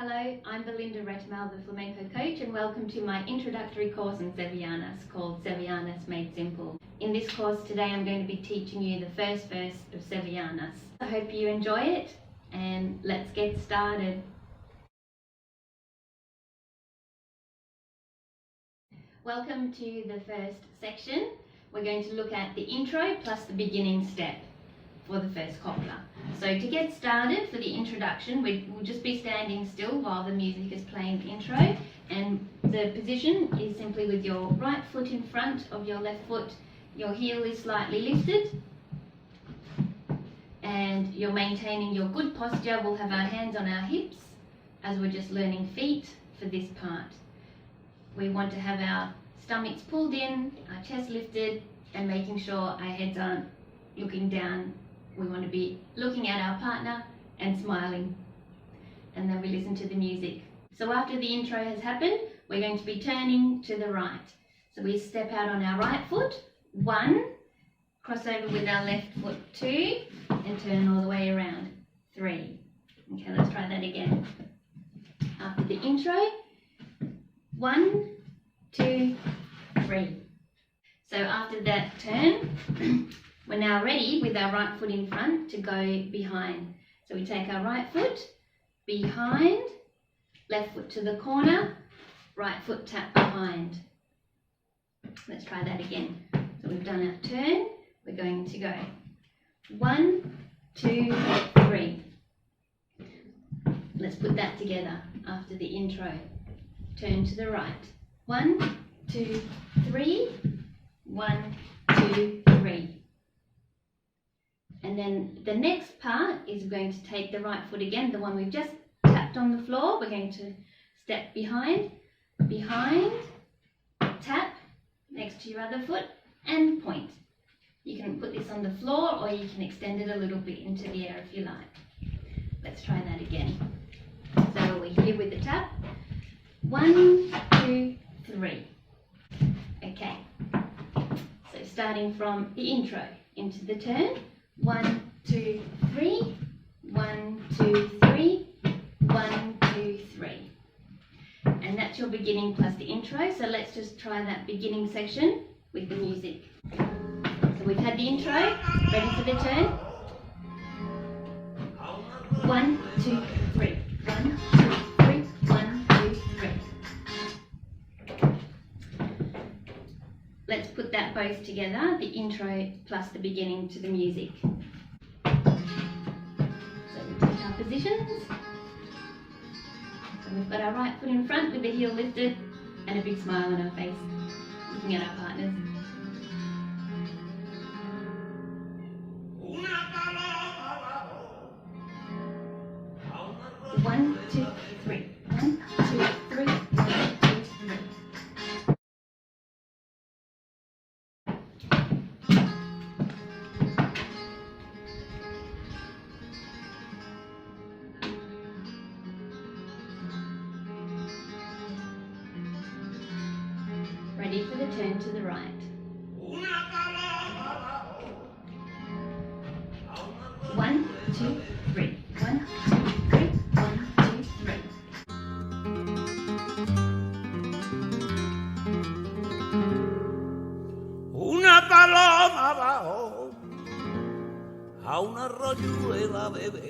Hello, I'm Belinda Retamel, the Flamenco coach, and welcome to my introductory course in Sevillanas called Sevillanas Made Simple. In this course today I'm going to be teaching you the first verse of Sevillanas. I hope you enjoy it, and let's get started. Welcome to the first section. We're going to look at the intro plus the beginning step for the first copla. So to get started for the introduction, we'll just be standing still while the music is playing the intro, and the position is simply with your right foot in front of your left foot, your heel is slightly lifted, and you're maintaining your good posture. We'll have our hands on our hips as we're just learning feet for this part. We want to have our stomachs pulled in, our chest lifted, and making sure our heads aren't looking down. We want to be looking at our partner and smiling, and then we listen to the music. So after the intro has happened, we're going to be turning to the right. So we step out on our right foot, 1, cross over with our left foot, 2, and turn all the way around, 3. Okay, let's try that again. After the intro, 1, 2, 3. So after that turn, we're now ready with our right foot in front to go behind. So we take our right foot behind, left foot to the corner, right foot tap behind. Let's try that again. So we've done our turn. We're going to go 1, 2, 3. Let's put that together after the intro. Turn to the right. 1, 2, 3. 1, 2, 3. And then the next part is going to take the right foot again, the one we've just tapped on the floor. We're going to step behind, tap next to your other foot, and point. You can put this on the floor, or you can extend it a little bit into the air if you like. Let's try that again. So we're here with the tap. 1, 2, 3. Okay. So starting from the intro into the turn. 1, 2, 3. 1, 2, 3. 1, 2, 3. And that's your beginning plus the intro. So let's just try that beginning section with the music. So we've had the intro, ready for the turn. 1, 2, 3. 1, 2, 3. 1, 2, 3. Let's put that both together, the intro plus the beginning to the music. So we take our positions. So we've got our right foot in front with the heel lifted and a big smile on our face, looking at our partners. 1, 2, 3. 1, 2, 3. 1, 2, 3. Ready for the turn to the right. 1, 2, 3. 1, 2, 3. 1, 2, 3. Una paloma bajó a un arroyuela bebé.